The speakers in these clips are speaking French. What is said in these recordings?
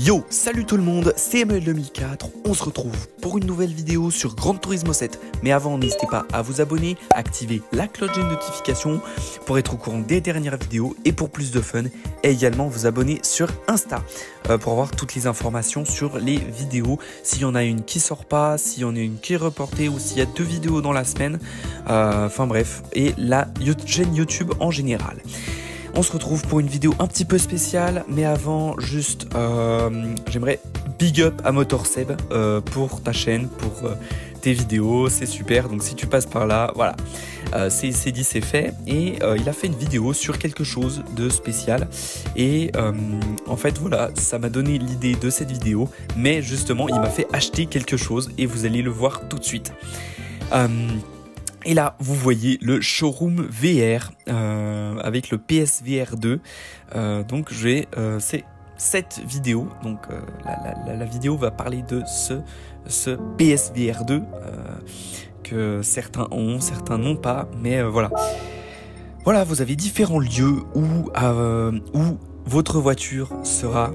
Yo, salut tout le monde, c'est Emmanuel 2004, on se retrouve pour une nouvelle vidéo sur Gran Turismo 7. Mais avant, n'hésitez pas à vous abonner, activer la cloche de notification pour être au courant des dernières vidéos et pour plus de fun. Et également vous abonner sur Insta pour avoir toutes les informations sur les vidéos. S'il y en a une qui sort pas, s'il y en a une qui est reportée ou s'il y a 2 vidéos dans la semaine. Enfin bref, et la chaîne YouTube en général. On se retrouve pour une vidéo un petit peu spéciale, mais avant, juste, j'aimerais big up à MotorSeb pour ta chaîne, pour tes vidéos, c'est super. Donc si tu passes par là, voilà, c'est dit, c'est fait. Et il a fait une vidéo sur quelque chose de spécial. Et en fait, voilà, ça m'a donné l'idée de cette vidéo. Mais justement, il m'a fait acheter quelque chose et vous allez le voir tout de suite. Et là, vous voyez le showroom VR avec le PSVR 2. Donc, c'est cette vidéo. Donc, la vidéo va parler de ce PSVR 2 que certains ont, certains n'ont pas. Mais voilà. Voilà, vous avez différents lieux où votre voiture sera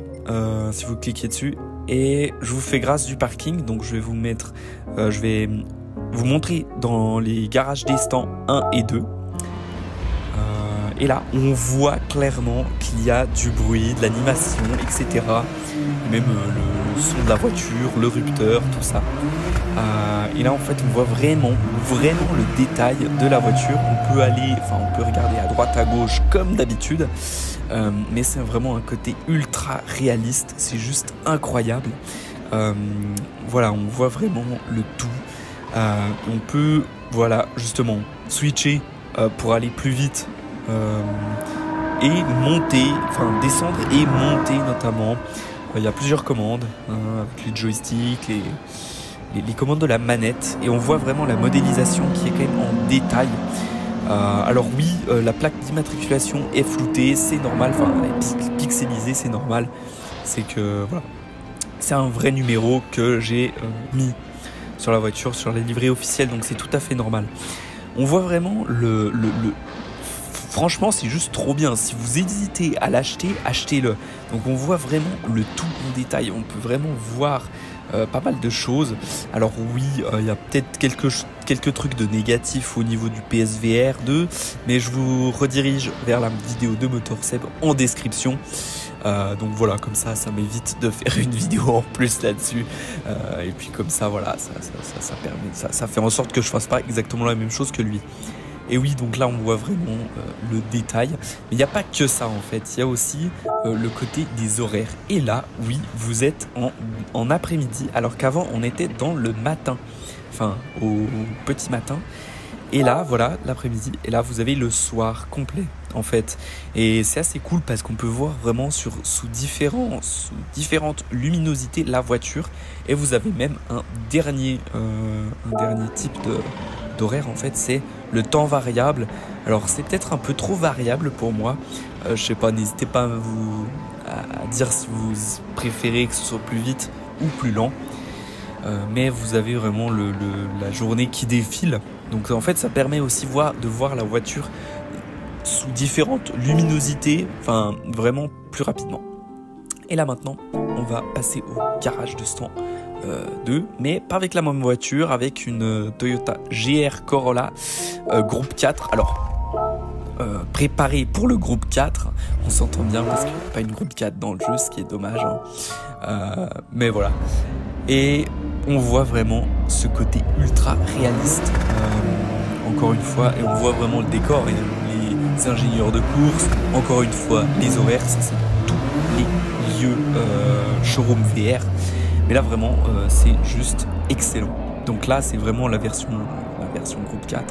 si vous cliquez dessus. Et je vous fais grâce du parking. Donc, je vais vous mettre... je vais vous montrer dans les garages des stands 1 et 2. Et là, on voit clairement qu'il y a du bruit, de l'animation, etc. Même le son de la voiture, le rupteur, tout ça. Et là, en fait, on voit vraiment le détail de la voiture. On peut regarder à droite, à gauche, comme d'habitude. Mais c'est vraiment un côté ultra réaliste. C'est juste incroyable. Voilà, on voit vraiment le tout. On peut, voilà, justement, switcher pour aller plus vite et monter, enfin descendre et monter notamment. Il y a plusieurs commandes avec les joysticks, les commandes de la manette, et on voit vraiment la modélisation qui est quand même en détail. Alors oui, la plaque d'immatriculation est floutée, c'est normal, enfin elle est pixelisée, c'est normal. C'est que voilà, c'est un vrai numéro que j'ai mis sur la voiture, sur les livrets officiels, donc c'est tout à fait normal. On voit vraiment franchement, c'est juste trop bien. Si vous hésitez à l'acheter, achetez-le. Donc on voit vraiment le tout en détail. On peut vraiment voir pas mal de choses. Alors oui, il y a peut-être quelques trucs de négatifs au niveau du PSVR 2, mais je vous redirige vers la vidéo de MotorSeb en description. Donc voilà, comme ça m'évite de faire une vidéo en plus là-dessus. Et puis comme ça, voilà, ça fait en sorte que je fasse pas exactement la même chose que lui. Et oui, donc là on voit vraiment le détail. Mais il n'y a pas que ça en fait, il y a aussi le côté des horaires. Et là, oui, vous êtes en après-midi, alors qu'avant on était dans le matin. Enfin, au petit matin. Et là, voilà, l'après-midi. Et là, vous avez le soir complet, en fait. Et c'est assez cool parce qu'on peut voir vraiment sous différentes luminosités la voiture. Et vous avez même un dernier type d'horaire, en fait, c'est le temps variable. Alors, c'est peut-être un peu trop variable pour moi. Je sais pas, n'hésitez pas à dire si vous préférez que ce soit plus vite ou plus lent. Mais vous avez vraiment la journée qui défile. Donc en fait ça permet aussi de voir la voiture sous différentes luminosités, enfin vraiment plus rapidement. Et là maintenant on va passer au garage de stand 2, mais pas avec la même voiture, avec une Toyota GR Corolla groupe 4. Alors préparé pour le groupe 4, on s'entend bien parce qu'il n'y a pas une groupe 4 dans le jeu, ce qui est dommage, hein. Mais voilà. Et on voit vraiment ce côté ultra réaliste, encore une fois, et on voit vraiment le décor et les ingénieurs de course, encore une fois, les horaires, ça c'est tous les lieux showroom VR. Mais là vraiment, c'est juste excellent. Donc là, c'est vraiment la version groupe 4.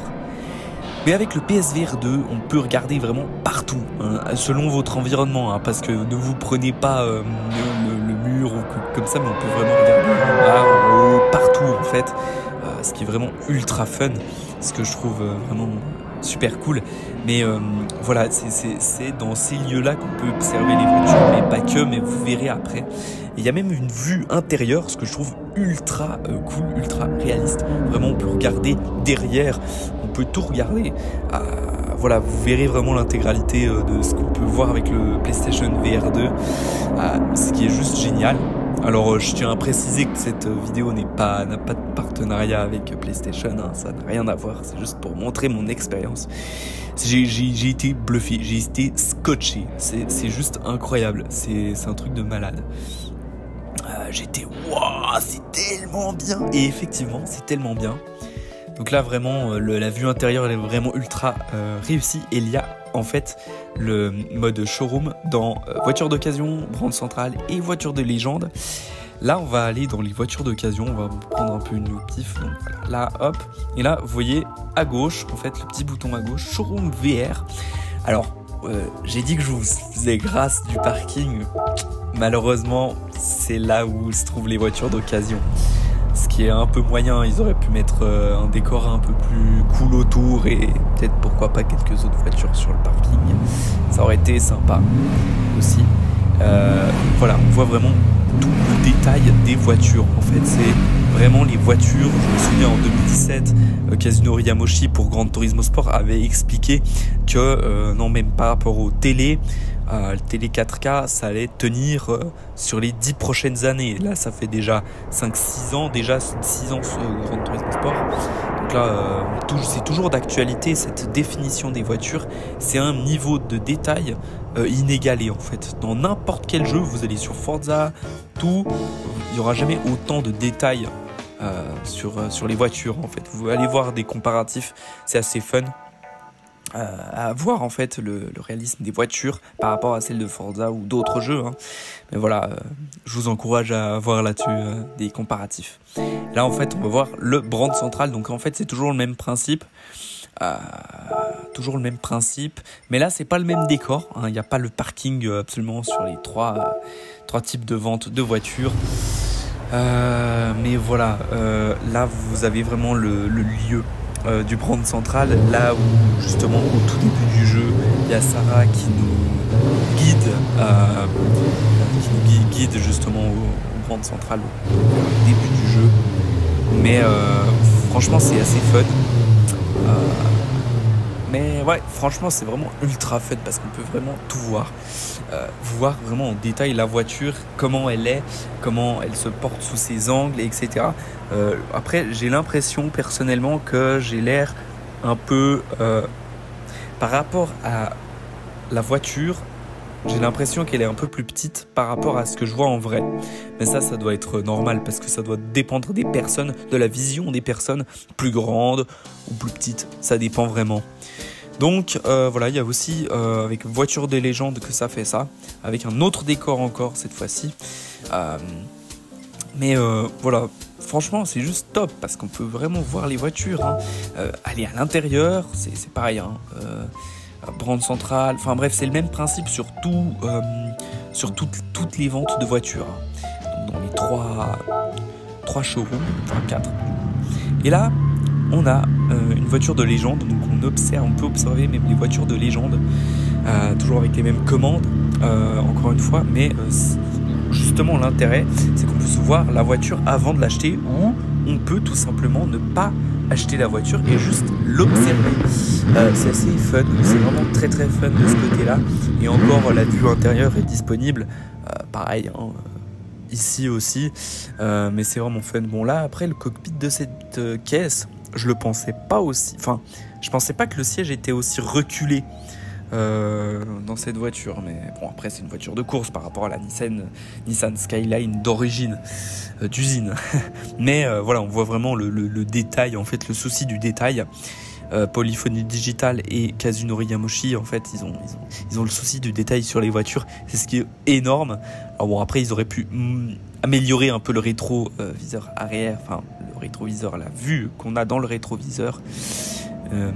Mais avec le PSVR 2, on peut regarder vraiment partout, hein, selon votre environnement, hein, parce que ne vous prenez pas le mur ou comme ça, mais on peut vraiment regarder en bas, en haut, partout en fait, ce qui est vraiment ultra fun, ce que je trouve vraiment super cool. Mais voilà, c'est dans ces lieux-là qu'on peut observer les voitures, mais pas que, mais vous verrez après. Il y a même une vue intérieure, ce que je trouve ultra cool, ultra réaliste. Vraiment, on peut regarder derrière, on peut tout regarder. Voilà, vous verrez vraiment l'intégralité de ce qu'on peut voir avec le PlayStation VR 2, ce qui est juste génial. Alors je tiens à préciser que cette vidéo n'a pas de partenariat avec PlayStation, hein, ça n'a rien à voir, c'est juste pour montrer mon expérience. J'ai été bluffé, j'ai été scotché, c'est juste incroyable, c'est un truc de malade. J'étais waouh, c'est tellement bien. Et effectivement, c'est tellement bien. Donc là vraiment, la vue intérieure elle est vraiment ultra réussie. Et il y a en fait le mode showroom dans voiture d'occasion, Brandt Central et voiture de légende. Là on va aller dans les voitures d'occasion, on va prendre un peu une au pif. Donc voilà, là hop, et là vous voyez à gauche, en fait le petit bouton à gauche, showroom VR. Alors j'ai dit que je vous faisais grâce du parking. Malheureusement, c'est là où se trouvent les voitures d'occasion. Ce qui est un peu moyen, ils auraient pu mettre un décor un peu plus cool autour et peut-être pourquoi pas quelques autres voitures sur le parking. Ça aurait été sympa aussi. Voilà, on voit vraiment tout le détail des voitures. En fait, c'est vraiment les voitures. Je me souviens en 2017, Kazunori Yamoshi pour Gran Turismo Sport avait expliqué que non, même par rapport aux télé 4K, ça allait tenir sur les 10 prochaines années. Là, ça fait déjà 5-6 ans, déjà 6 ans ce Gran Turismo Sport. Donc là, c'est toujours d'actualité, cette définition des voitures. C'est un niveau de détail inégalé en fait. Dans n'importe quel jeu, vous allez sur Forza, il n'y aura jamais autant de détails sur les voitures en fait. Vous allez voir des comparatifs, c'est assez fun. À voir en fait le réalisme des voitures par rapport à celles de Forza ou d'autres jeux, hein. Mais voilà, je vous encourage à voir là-dessus des comparatifs. Là en fait on va voir le Brandt Central, donc en fait c'est toujours le même principe, mais là c'est pas le même décor, hein. Il n'y a pas le parking absolument sur les trois types de vente de voitures. Mais voilà, là vous avez vraiment le lieu du Brandt Central, là où justement au tout début du jeu il y a Sarah qui nous guide justement au Brandt Central au début du jeu. Mais franchement c'est assez fun. Mais ouais, franchement c'est vraiment ultra fun parce qu'on peut vraiment tout voir. Voir vraiment en détail la voiture, comment elle est, comment elle se porte sous ses angles, etc. Après, j'ai l'impression personnellement que j'ai l'air un peu... par rapport à la voiture, j'ai l'impression qu'elle est un peu plus petite par rapport à ce que je vois en vrai. Mais ça doit être normal parce que ça doit dépendre des personnes, de la vision des personnes, plus grandes ou plus petites. Ça dépend vraiment. Donc voilà, il y a aussi avec voiture des légendes que ça fait ça, avec un autre décor encore cette fois-ci. Mais voilà, franchement c'est juste top parce qu'on peut vraiment voir les voitures, hein. Aller à l'intérieur, c'est pareil, hein. Brandt Central, enfin bref, c'est le même principe sur toutes les ventes de voitures, hein. Donc, dans les trois showrooms, enfin 4. Et là, on a une voiture de légende, donc on peut observer même les voitures de légende, toujours avec les mêmes commandes, encore une fois, mais justement l'intérêt, c'est qu'on peut se voir la voiture avant de l'acheter, ou on peut tout simplement ne pas acheter la voiture et juste l'observer. C'est assez fun, c'est vraiment très très fun de ce côté-là, et encore la vue intérieure est disponible, pareil, hein, ici aussi, mais c'est vraiment fun. Bon là, après le cockpit de cette caisse, je le pensais pas aussi, enfin je pensais pas que le siège était aussi reculé dans cette voiture, mais bon après c'est une voiture de course par rapport à la Nissan Skyline d'origine, d'usine. Mais voilà, on voit vraiment le détail, en fait le souci du détail. Polyphonie Digital et Kazunori Yamoshi, en fait ils ont le souci du détail sur les voitures, c'est ce qui est énorme. Alors bon, après ils auraient pu améliorer un peu le rétroviseur arrière, enfin le rétroviseur, la vue qu'on a dans le rétroviseur,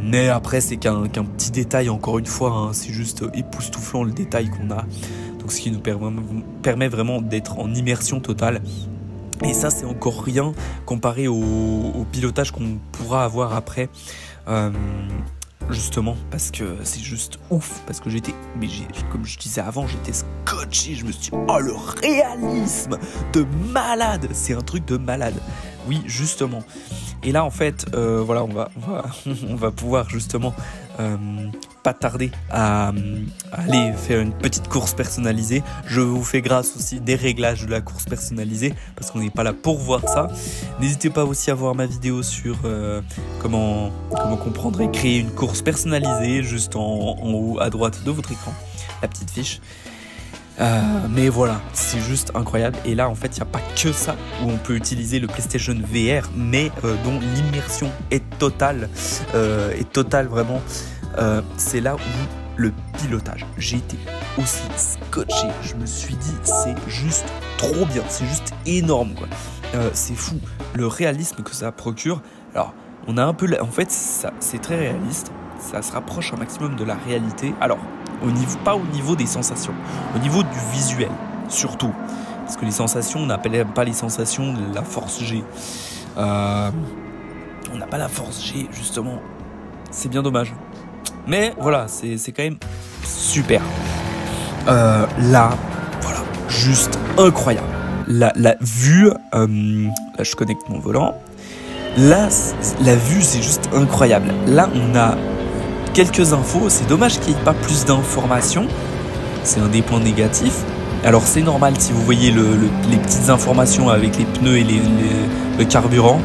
mais après c'est qu'un petit détail, encore une fois, hein, c'est juste époustouflant le détail qu'on a, donc ce qui nous permet vraiment d'être en immersion totale. Et ça c'est encore rien comparé au pilotage qu'on pourra avoir après, justement parce que c'est juste ouf, parce que comme je disais avant, j'étais scotché, je me suis dit oh le réalisme de malade, c'est un truc de malade, oui justement. Et là en fait voilà, on va pouvoir justement pas tarder à aller faire une petite course personnalisée. Je vous fais grâce aussi des réglages de la course personnalisée parce qu'on n'est pas là pour voir ça. N'hésitez pas aussi à voir ma vidéo sur comment comprendre et créer une course personnalisée juste en haut à droite de votre écran, la petite fiche. Mais voilà, c'est juste incroyable. Et là en fait il n'y a pas que ça où on peut utiliser le PlayStation VR, mais dont l'immersion est totale vraiment. C'est là où le pilotage, j'ai été aussi scotché. Je me suis dit c'est juste trop bien, c'est juste énorme quoi. C'est fou le réalisme que ça procure. Alors on a un peu, en fait c'est très réaliste, ça se rapproche un maximum de la réalité. Alors pas au niveau des sensations, au niveau du visuel surtout, parce que les sensations, on n'appelle pas les sensations de la force G. On n'a pas la force G justement, c'est bien dommage. Mais voilà, c'est quand même super. Là, voilà, juste incroyable. La vue, là je connecte mon volant. Là, la vue c'est juste incroyable. Là on a quelques infos, c'est dommage qu'il n'y ait pas plus d'informations, c'est un des points négatifs. Alors c'est normal si vous voyez les petites informations avec les pneus et le carburant,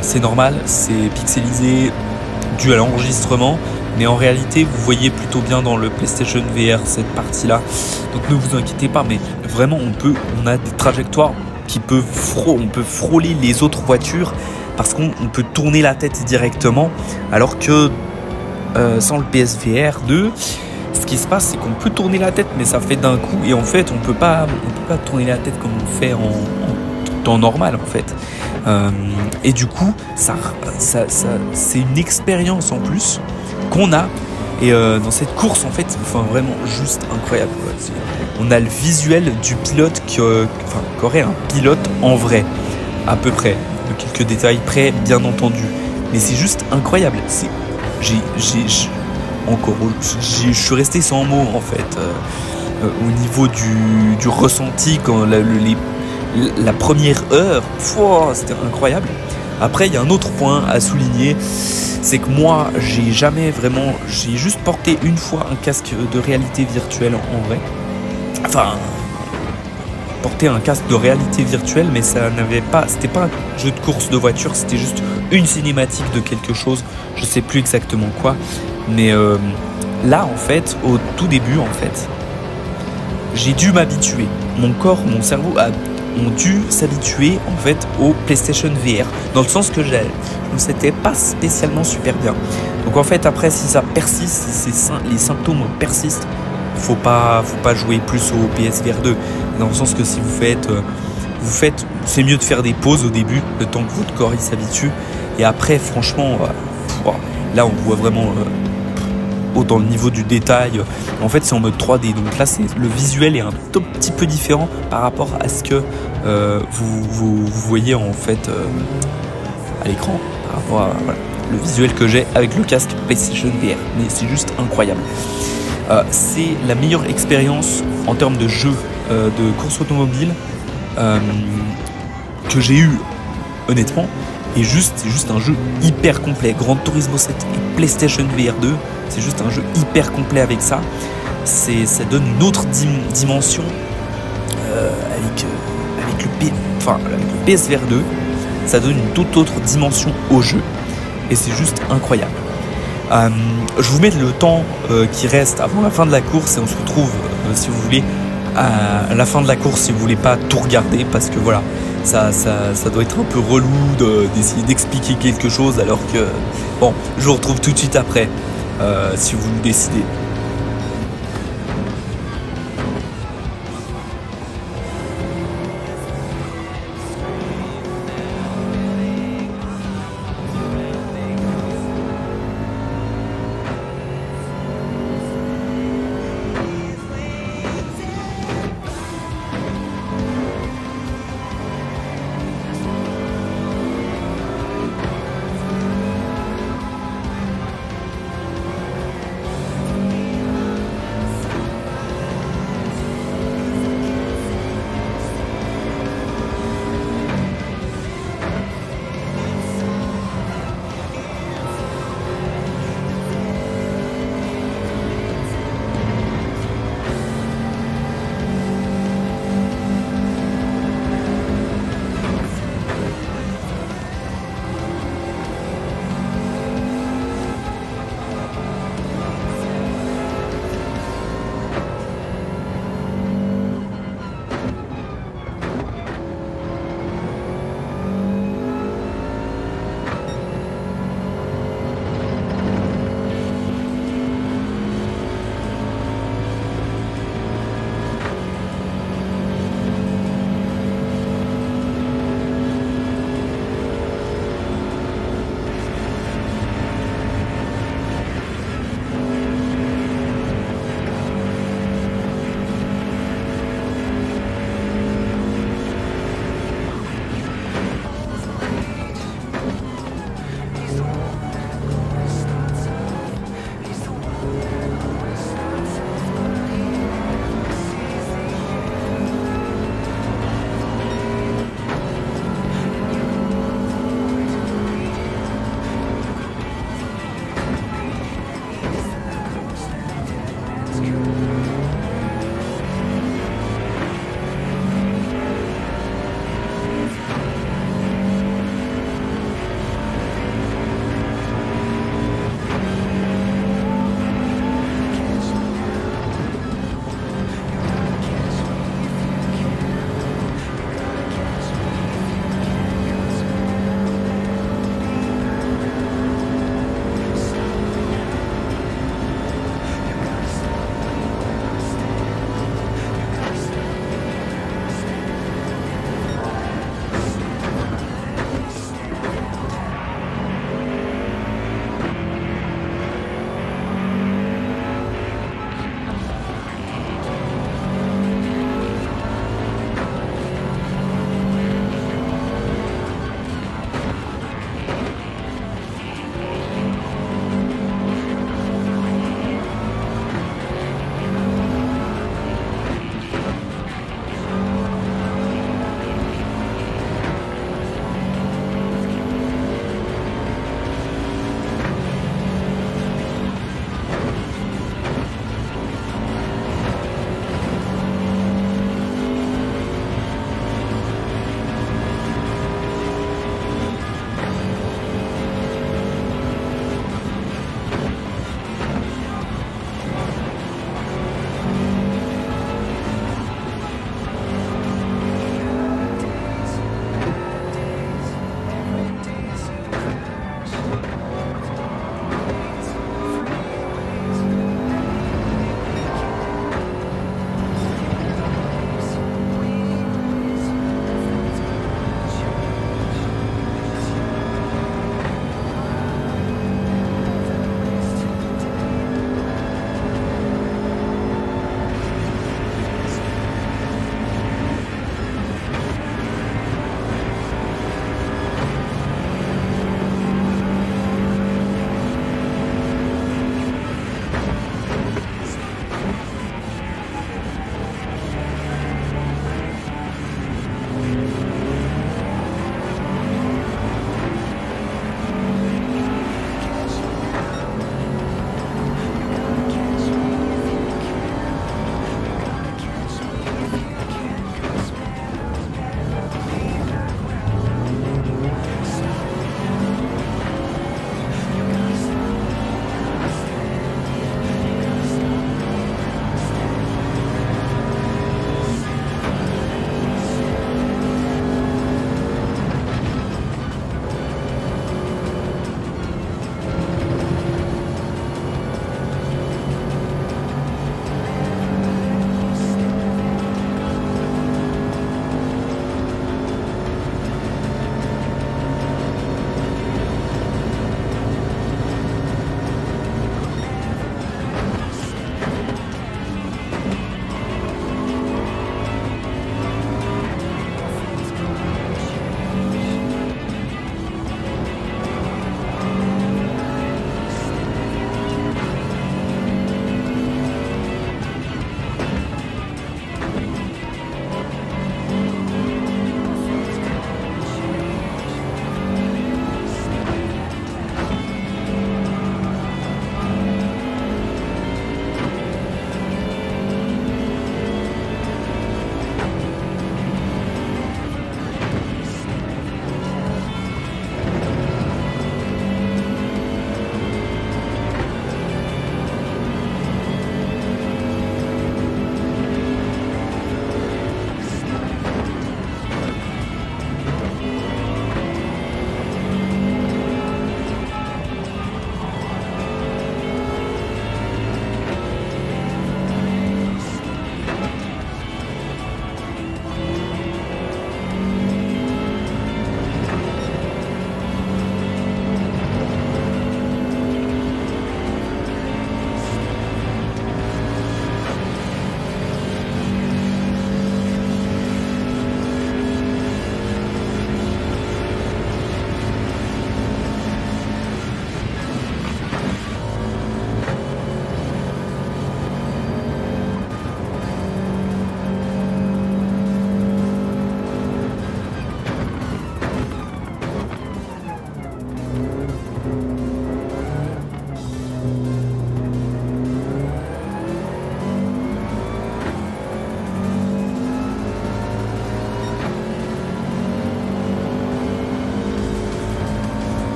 c'est normal, c'est pixelisé dû à l'enregistrement, mais en réalité vous voyez plutôt bien dans le PlayStation VR cette partie là, donc ne vous inquiétez pas, mais vraiment on a des trajectoires qui peuvent on peut frôler les autres voitures parce qu'on peut tourner la tête directement, alors que sans le PSVR 2, ce qui se passe c'est qu'on peut tourner la tête mais ça fait d'un coup, et en fait on peut pas tourner la tête comme on fait en temps normal en fait. Et du coup ça c'est une expérience en plus qu'on a, et dans cette course en fait, enfin vraiment juste incroyable quoi. On a le visuel du pilote qu'aurait un pilote en vrai à peu près, de quelques détails près bien entendu, mais c'est juste incroyable. Je suis resté sans mots en fait, au niveau du ressenti quand la première heure, c'était incroyable. Après il y a un autre point à souligner, c'est que moi j'ai juste porté une fois un casque de réalité virtuelle en vrai, enfin porter un casque de réalité virtuelle, mais c'était pas un jeu de course de voiture, c'était juste une cinématique de quelque chose, je sais plus exactement quoi, mais là en fait au tout début en fait j'ai dû m'habituer, mon corps, mon cerveau ont dû s'habituer en fait au PlayStation VR, dans le sens que je ne sentais pas spécialement super bien. Donc en fait après si ça persiste, si les symptômes persistent, faut pas jouer plus au PSVR 2, dans le sens que si vous faites, c'est mieux de faire des pauses au début, le temps que votre corps il s'habitue, et après franchement là on voit vraiment autant le niveau du détail. En fait c'est en mode 3D, donc là le visuel est un tout petit peu différent par rapport à ce que vous voyez en fait à l'écran, par rapport à le visuel que j'ai avec le casque PlayStation VR, mais c'est juste incroyable. C'est la meilleure expérience en termes de jeu de course automobile que j'ai eu honnêtement, et c'est juste un jeu hyper complet. Gran Turismo 7 et PlayStation VR 2, c'est juste un jeu hyper complet avec ça. Ça donne une autre dimension avec le PSVR 2, ça donne une toute autre dimension au jeu, et c'est juste incroyable. Je vous mets le temps qui reste avant la fin de la course, et on se retrouve si vous voulez à la fin de la course, si vous voulez pas tout regarder, parce que voilà, ça doit être un peu relou d'essayer d'expliquer quelque chose, alors que bon, je vous retrouve tout de suite après si vous le décidez.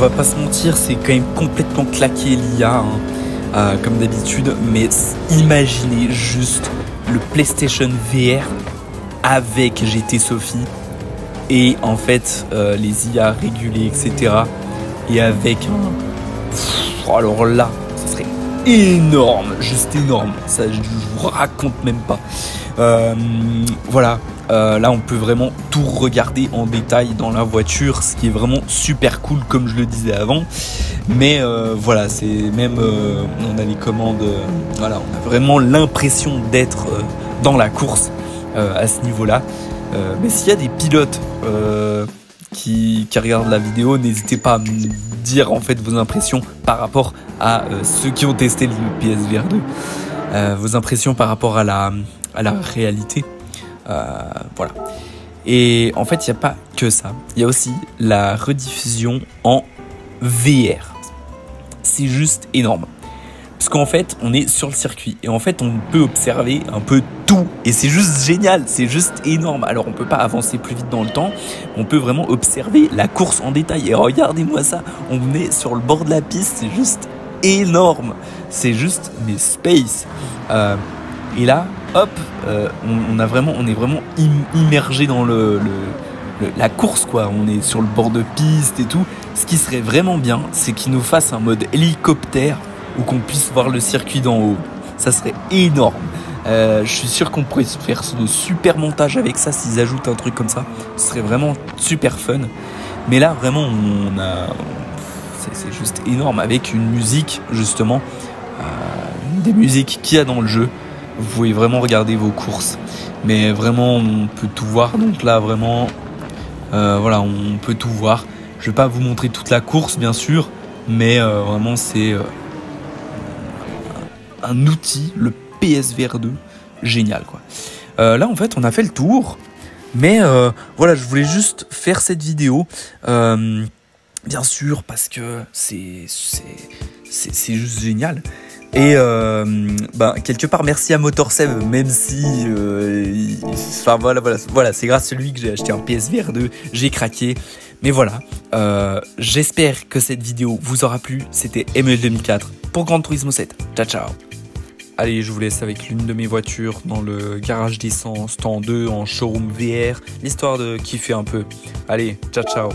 va pas se mentir, c'est quand même complètement claqué l'IA, hein, comme d'habitude, mais imaginez juste le PlayStation VR avec GT Sophie et en fait les IA régulées, etc. Et avec alors là, ça serait énorme, juste énorme. Ça, je vous raconte même pas. Voilà. Là, on peut vraiment tout regarder en détail dans la voiture, ce qui est vraiment super cool, comme je le disais avant. Mais voilà, c'est même on a les commandes. Voilà, on a vraiment l'impression d'être dans la course à ce niveau-là. Mais s'il y a des pilotes qui regardent la vidéo, n'hésitez pas à me dire en fait vos impressions par rapport à ceux qui ont testé le PSVR 2, vos impressions par rapport à la réalité. Voilà. Et en fait, il n'y a pas que ça. Il y a aussi la rediffusion en VR. C'est juste énorme. Parce qu'en fait, on est sur le circuit. Et en fait, on peut observer un peu tout. Et c'est juste génial. C'est juste énorme. Alors, on ne peut pas avancer plus vite dans le temps. On peut vraiment observer la course en détail. Et regardez-moi ça. On est sur le bord de la piste. C'est juste énorme. C'est juste, mais space. Et là, hop, on est vraiment immergé dans la course, quoi. On est sur le bord de piste et tout. Ce qui serait vraiment bien, c'est qu'ils nous fassent un mode hélicoptère ou qu'on puisse voir le circuit d'en haut. Ça serait énorme. Je suis sûr qu'on pourrait faire de super montages avec ça s'ils ajoutent un truc comme ça. Ce serait vraiment super fun. Mais là, vraiment, c'est juste énorme avec une musique, justement, des musiques qu'il y a dans le jeu. Vous pouvez vraiment regarder vos courses, mais vraiment on peut tout voir. Donc là vraiment, voilà, on peut tout voir. Je vais pas vous montrer toute la course bien sûr, mais vraiment c'est un outil, le PSVR 2, génial quoi. Là en fait on a fait le tour, mais voilà, je voulais juste faire cette vidéo. Bien sûr parce que c'est juste génial. Et quelque part merci à MotorSev, même si enfin voilà, c'est grâce à lui que j'ai acheté un PSVR 2, j'ai craqué. Mais voilà, j'espère que cette vidéo vous aura plu. C'était ML 2004 pour Gran Turismo 7. Ciao ciao. Allez, je vous laisse avec l'une de mes voitures dans le garage d'essence, temps 2 en showroom VR, l'histoire de kiffer un peu. Allez, ciao ciao.